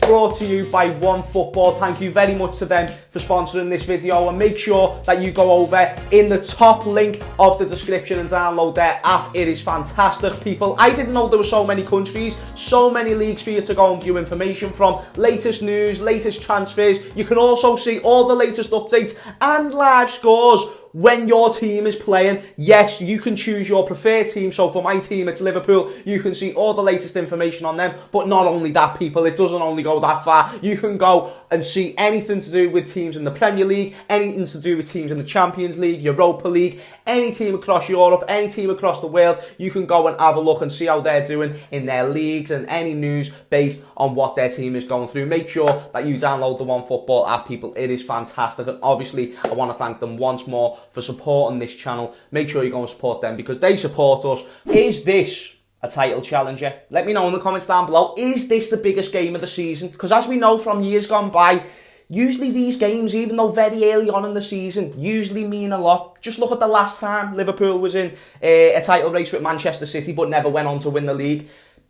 brought to you by OneFootball. Thank you very much to them for sponsoring this video, and make sure that you go over in the top link of the description and download their app. It is fantastic, people. I didn't know there were so many countries, so many leagues for you to go and view information from, latest news, latest transfers. You can also see all the latest updates and live scores when your team is playing. Yes, you can choose your preferred team. So for my team, it's Liverpool. You can see all the latest information on them. But not only that, people, it doesn't only go that far. You can go and see anything to do with teams in the Premier League, anything to do with teams in the Champions League, Europa League, any team across Europe, any team across the world. You can go and have a look and see how they're doing in their leagues and any news based on what their team is going through. Make sure that you download the OneFootball app, people. It is fantastic. And obviously, I want to thank them once more for supporting this channel. Make sure you go and support them because they support us. Is this a title challenger? Let me know in the comments down below. Is this the biggest game of the season? Because as we know from years gone by, usually these games, even though very early on in the season, usually mean a lot. Just look at the last time Liverpool was in a title race with Manchester City but never went on to win the league.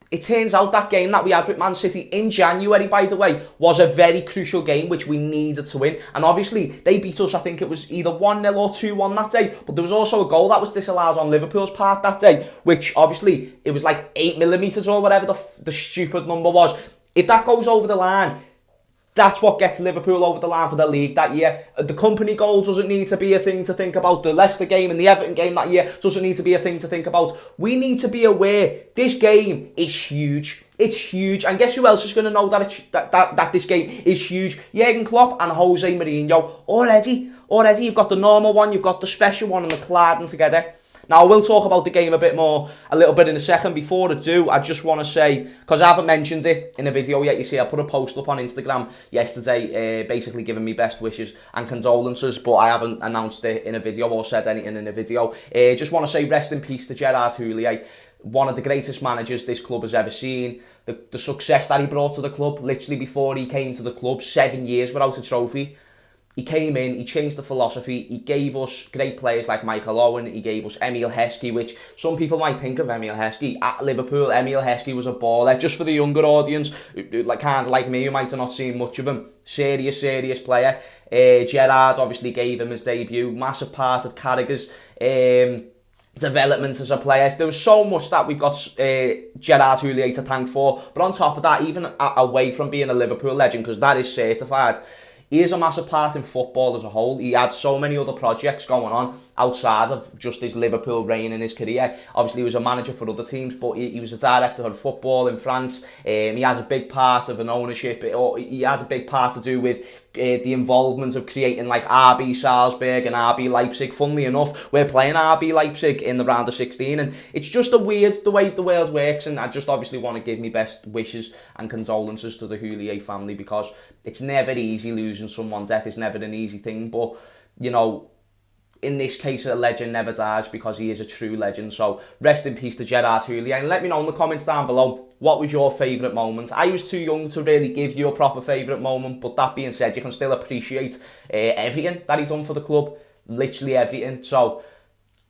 It turns out that game that we had with Man City in January, by the way, was a very crucial game which we needed to win. And obviously, they beat us, I think it was either 1-0 or 2-1 that day. But there was also a goal that was disallowed on Liverpool's part that day, which obviously, it was like 8mm or whatever the stupid number was. If that goes over the line, that's what gets Liverpool over the line for the league that year. The company goal doesn't need to be a thing to think about. The Leicester game and the Everton game that year doesn't need to be a thing to think about. We need to be aware this game is huge. It's huge. And guess who else is going to know that this game is huge? Jurgen Klopp and Jose Mourinho. Already you've got the normal one, you've got the special one, and the colliding together. Now, I will talk about the game a little bit in a second. Before I do, I just want to say, because I haven't mentioned it in a video yet, you see, I put a post up on Instagram yesterday, basically giving me best wishes and condolences, but I haven't announced it in a video or said anything in a video. Just want to say rest in peace to Gerard Houllier, one of the greatest managers this club has ever seen. The success that he brought to the club, literally before he came to the club, 7 years without a trophy. He came in, he changed the philosophy, he gave us great players like Michael Owen, he gave us Emile Heskey, which some people might think of Emile Heskey. At Liverpool, Emile Heskey was a baller. Just for the younger audience, kind of like me, who might have not seen much of him. Serious player. Gerrard obviously gave him his debut, massive part of Carragher's development as a player. There was so much that we've got Gerard Houllier to thank for, but on top of that, even away from being a Liverpool legend, because that is certified, he is a massive part in football as a whole. He had so many other projects going on outside of just his Liverpool reign in his career. Obviously, he was a manager for other teams, but he was a director of football in France. He has a big part of an ownership. He had a big part to do with the involvement of creating like RB Salzburg and RB Leipzig. Funnily enough, we're playing RB Leipzig in the round of 16, and it's just a weird the way the world works. And I just obviously want to give me best wishes and condolences to the Houllier family, because it's never easy losing someone's death. It's never an easy thing, but you know, in this case, a legend never dies, because he is a true legend. So rest in peace to Gerard Houllier, and let me know in the comments down below, what was your favourite moment? I was too young to really give you a proper favourite moment, but that being said, you can still appreciate everything that he's done for the club, literally everything. So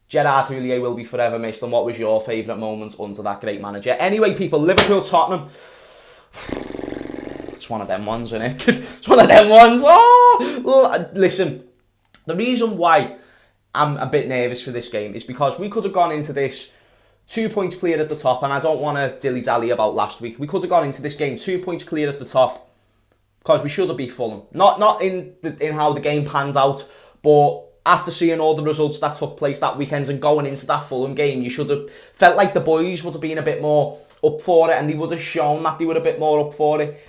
Gerard Houllier will be forever missed. And what was your favourite moment under that great manager? Anyway, people, Liverpool Tottenham. It's one of them ones, isn't it? It's one of them ones. Oh, listen, the reason why I'm a bit nervous for this game is because we could have gone into this 2 points clear at the top, and I don't want to dilly-dally about last week. We could have gone into this game 2 points clear at the top, because we should have beat Fulham. Not in how the game panned out, but after seeing all the results that took place that weekend and going into that Fulham game, you should have felt like the boys would have been a bit more up for it, and they would have shown that they were a bit more up for it.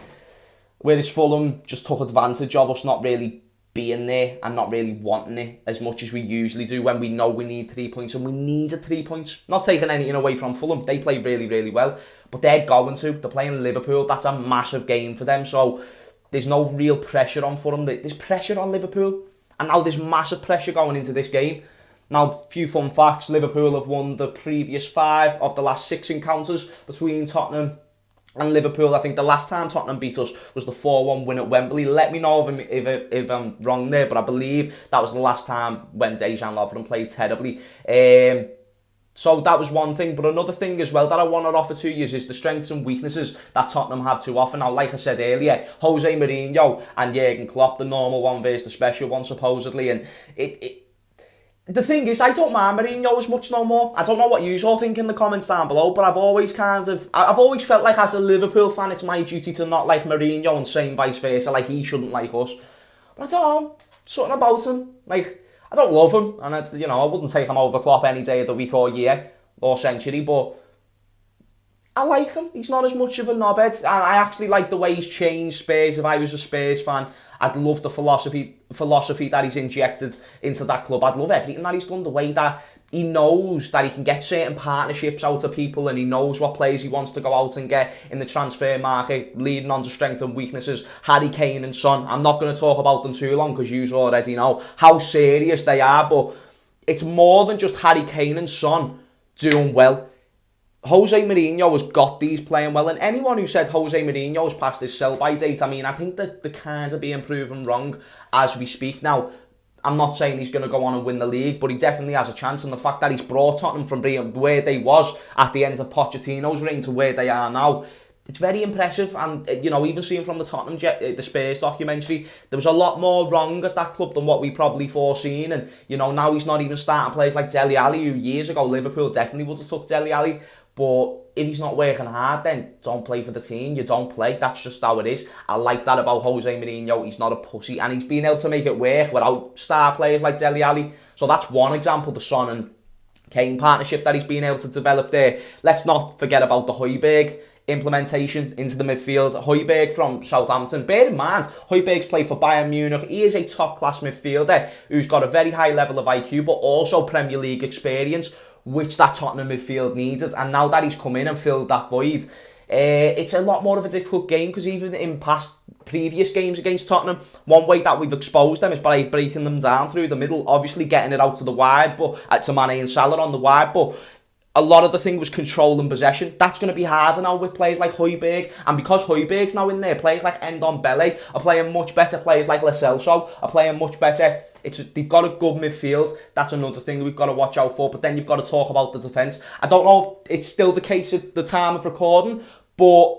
Whereas Fulham just took advantage of us not really being there and not really wanting it as much as we usually do when we know we need 3 points, and we needed 3 points. Not taking anything away from Fulham, they play really well, but they're going to. They're playing Liverpool. That's a massive game for them, so there's no real pressure on Fulham. There's pressure on Liverpool, and now there's massive pressure going into this game. Now, few fun facts: Liverpool have won the previous 5 of the last 6 encounters between Tottenham and Liverpool. I think the last time Tottenham beat us was the 4-1 win at Wembley. Let me know if I'm wrong there, but I believe that was the last time when Dejan Lovren played terribly. So that was one thing, but another thing as well that I want to offer to you is the strengths and weaknesses that Tottenham have to offer. Now, like I said earlier, Jose Mourinho and Jurgen Klopp, the normal one versus the special one, supposedly, and the thing is, I don't mind Mourinho as much no more. I don't know what you all think in the comments down below, but I've always felt like as a Liverpool fan, it's my duty to not like Mourinho and same vice versa, like he shouldn't like us. But I don't know, something about him, like, I don't love him, and I wouldn't take him over Klopp any day of the week or year or century, but I like him. He's not as much of a knobhead, and I actually like the way he's changed Spurs. If I was a Spurs fan, I'd love the philosophy that he's injected into that club. I'd love everything that he's done, the way that he knows that he can get certain partnerships out of people, and he knows what players he wants to go out and get in the transfer market, leading on to strengths and weaknesses. Harry Kane and Son, I'm not going to talk about them too long because you already know how serious they are, but it's more than just Harry Kane and Son doing well. Jose Mourinho has got these playing well, and anyone who said Jose Mourinho has passed his sell-by date, I mean, I think that they're kind of being proven wrong as we speak. Now, I'm not saying he's going to go on and win the league, but he definitely has a chance, and the fact that he's brought Tottenham from being where they was at the end of Pochettino's reign to where they are now, it's very impressive. And even seeing from the the Spurs documentary, there was a lot more wrong at that club than what we probably foreseen. And now he's not even starting players like Dele Alli, who years ago Liverpool definitely would have took Dele Alli. But if he's not working hard, then don't play for the team. You don't play. That's just how it is. I like that about Jose Mourinho. He's not a pussy, and he's been able to make it work without star players like Dele Alli. So that's one example, the Son and Kane partnership that he's been able to develop there. Let's not forget about the Højbjerg implementation into the midfield. Højbjerg from Southampton. Bear in mind, Højbjerg's played for Bayern Munich. He is a top-class midfielder who's got a very high level of IQ, but also Premier League experience, which that Tottenham midfield needed. And now that he's come in and filled that void, it's a lot more of a difficult game, because even in previous games against Tottenham, one way that we've exposed them is by breaking them down through the middle, obviously getting it out to the wide, but to Mane and Salah on the wide, but a lot of the thing was control and possession. That's going to be harder now with players like Højbjerg, and because Højbjerg's now in there, players like Ndombele are playing much better, players like Lo Celso are playing much better. They've got a good midfield. That's another thing we've got to watch out for. But then you've got to talk about the defence. I don't know if it's still the case at the time of recording, but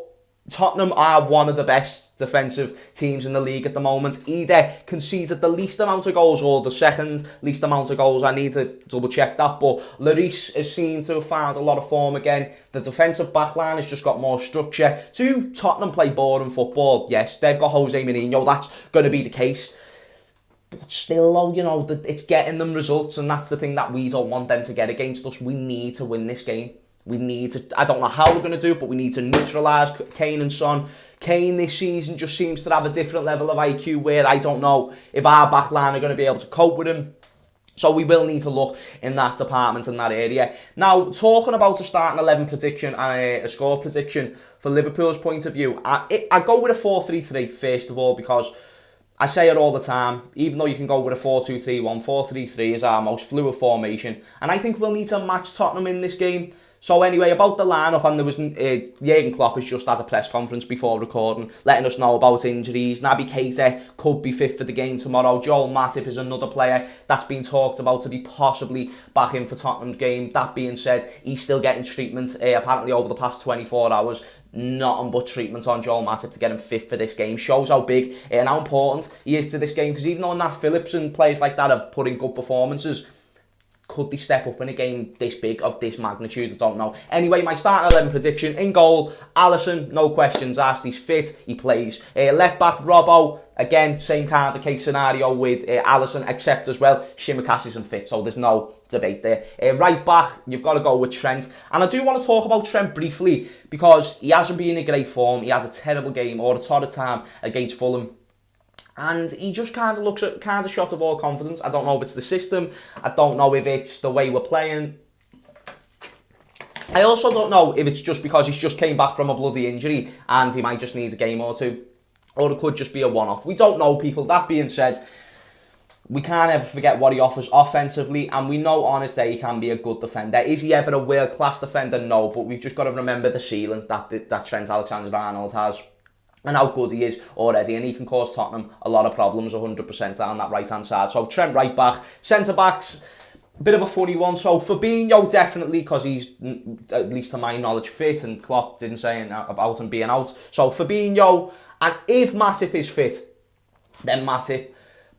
Tottenham are one of the best defensive teams in the league at the moment. Either conceded the least amount of goals or the second least amount of goals. I need to double check that. But Lloris has seemed to have found a lot of form again. The defensive backline has just got more structure. Do Tottenham play boring football? Yes, they've got Jose Mourinho. That's going to be the case. But still, though, it's getting them results, and that's the thing that we don't want them to get against us. We need to win this game. We need to, I don't know how we're going to do it, but we need to neutralise Kane and Son. Kane this season just seems to have a different level of IQ, where I don't know if our backline are going to be able to cope with him. So we will need to look in that department, in that area. Now, talking about a starting 11 prediction and a score prediction for Liverpool's point of view, I go with a 4-3-3 first of all, because I say it all the time, even though you can go with a 4-2-3-1, 4-3-3 is our most fluid formation, and I think we'll need to match Tottenham in this game. So anyway, about the lineup, and there was Jurgen Klopp has just had a press conference before recording, letting us know about injuries. Naby Keita could be fit for the game tomorrow. Joel Matip is another player that's been talked about to be possibly back in for Tottenham's game. That being said, he's still getting treatment, apparently over the past 24 hours. Nothing but treatment on Joel Matip to get him fit for this game. Shows how big and how important he is to this game, because even though Nat Phillips and players like that have put in good performances, could they step up in a game this big, of this magnitude? I don't know. Anyway, my starting 11 prediction: in goal, Alisson, no questions asked, he's fit, he plays. Left back, Robbo, again, same kind of case scenario with Alisson, except as well, Shimaka's isn't fit, so there's no debate there. Right back, you've got to go with Trent. And I do want to talk about Trent briefly, because he hasn't been in great form. He had a terrible game, or a torrid time against Fulham, and he just kind of looks at shot of all confidence. I don't know if it's the system. I don't know if it's the way we're playing. I also don't know if it's just because he's just came back from a bloody injury and he might just need a game or two. Or it could just be a one-off. We don't know, people. That being said, we can't ever forget what he offers offensively, and we know on his day he can be a good defender. Is he ever a world-class defender? No, but we've just got to remember the ceiling that Trent Alexander-Arnold has, and how good he is already, and he can cause Tottenham a lot of problems 100% down that right-hand side. So Trent right back, centre-backs, bit of a funny one. So Fabinho definitely, because he's, at least to my knowledge, fit, and Klopp didn't say anything about him being out. So Fabinho, and if Matip is fit, then Matip.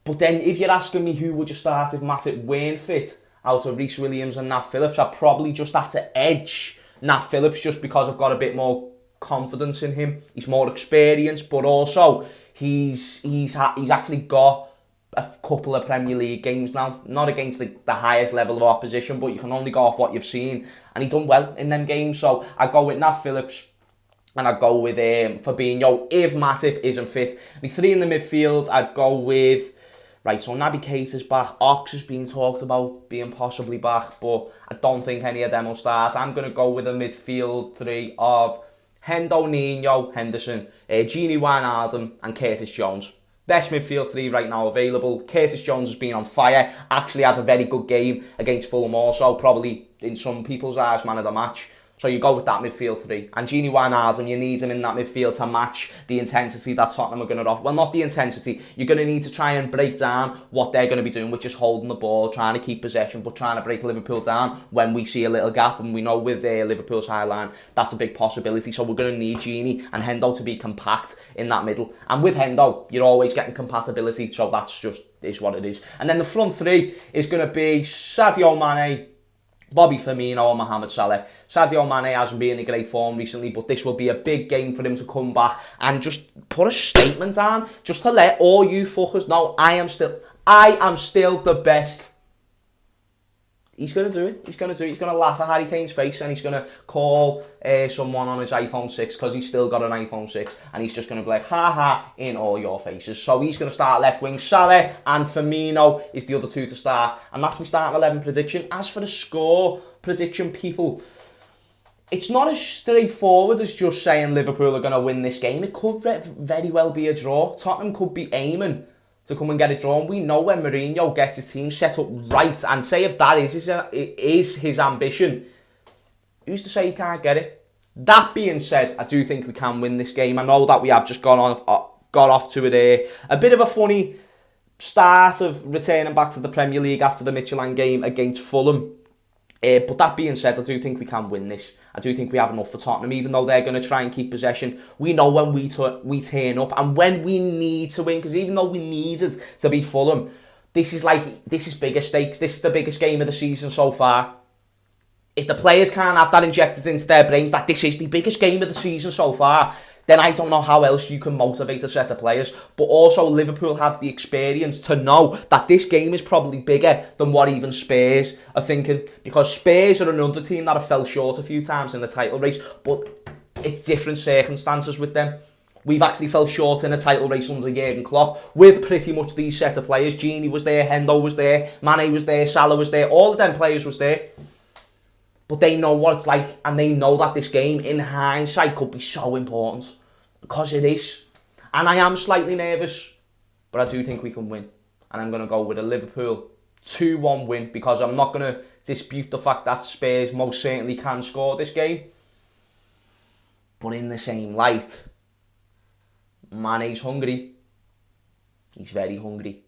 But then if you're asking me who would you start if Matip weren't fit, out of Reece Williams and Nat Phillips, I'd probably just have to edge Nat Phillips, just because I've got a bit more confidence in him. He's more experienced, but also he's actually got a couple of Premier League games now, not against the highest level of opposition, but you can only go off what you've seen, and he's done well in them games. So I go with Nat Phillips, and I'd go with Fabinho if Matip isn't fit. The three in the midfield, I'd go with, right, so Naby Keita's back, Ox has been talked about being possibly back, but I don't think any of them will start. I'm going to go with a midfield three of Hendo, Nino, Henderson, Gini Wijnaldum and Curtis Jones. Best midfield three right now available. Curtis Jones has been on fire, actually had a very good game against Fulham also, probably in some people's eyes man of the match. So you go with that midfield three. And Gini Wijnaldum, you need him in that midfield to match the intensity that Tottenham are going to offer. Well, not the intensity. You're going to need to try and break down what they're going to be doing, which is holding the ball, trying to keep possession, but trying to break Liverpool down when we see a little gap. And we know with Liverpool's high line, that's a big possibility. So we're going to need Gini and Hendo to be compact in that middle. And with Hendo, you're always getting compatibility. So that's just is what it is. And then the front three is going to be Sadio Mane, Bobby Firmino and Mohamed Salah. Sadio Mane hasn't been in great form recently, but this will be a big game for him to come back and just put a statement on, just to let all you fuckers know I am still the best. He's going to do it. He's going to do it. He's going to laugh at Harry Kane's face, and he's going to call someone on his iPhone 6, because he's still got an iPhone 6, and he's just going to be like, ha ha, in all your faces. So he's going to start left wing. Salah and Firmino is the other two to start, and that's my starting 11 prediction. As for the score prediction, people, it's not as straightforward as just saying Liverpool are going to win this game. It could very well be a draw. Tottenham could be aiming to come and get it drawn. We know when Mourinho gets his team set up right, and say if that is his ambition, who's to say he can't get it? That being said, I do think we can win this game. I know that we have just got off to a bit of a funny start of returning back to the Premier League after the Michelin game against Fulham. But that being said, I do think we can win this. I do think we have enough for Tottenham, even though they're going to try and keep possession. We know when we turn up and when we need to win, because even though we needed to beat Fulham, this is bigger stakes. This is the biggest game of the season so far. If the players can't have that injected into their brains that this is the biggest game of the season so far, then I don't know how else you can motivate a set of players. But also Liverpool have the experience to know that this game is probably bigger than what even Spurs are thinking. Because Spurs are another team that have fell short a few times in the title race, but it's different circumstances with them. We've actually fell short in a title race under Jurgen Klopp with pretty much these set of players. Gini was there, Hendo was there, Mane was there, Salah was there, all of them players was there. But they know what it's like, and they know that this game, in hindsight, could be so important. Because it is. And I am slightly nervous, but I do think we can win. And I'm going to go with a Liverpool 2-1 win, because I'm not going to dispute the fact that Spurs most certainly can score this game. But in the same light, Mane's hungry. He's very hungry.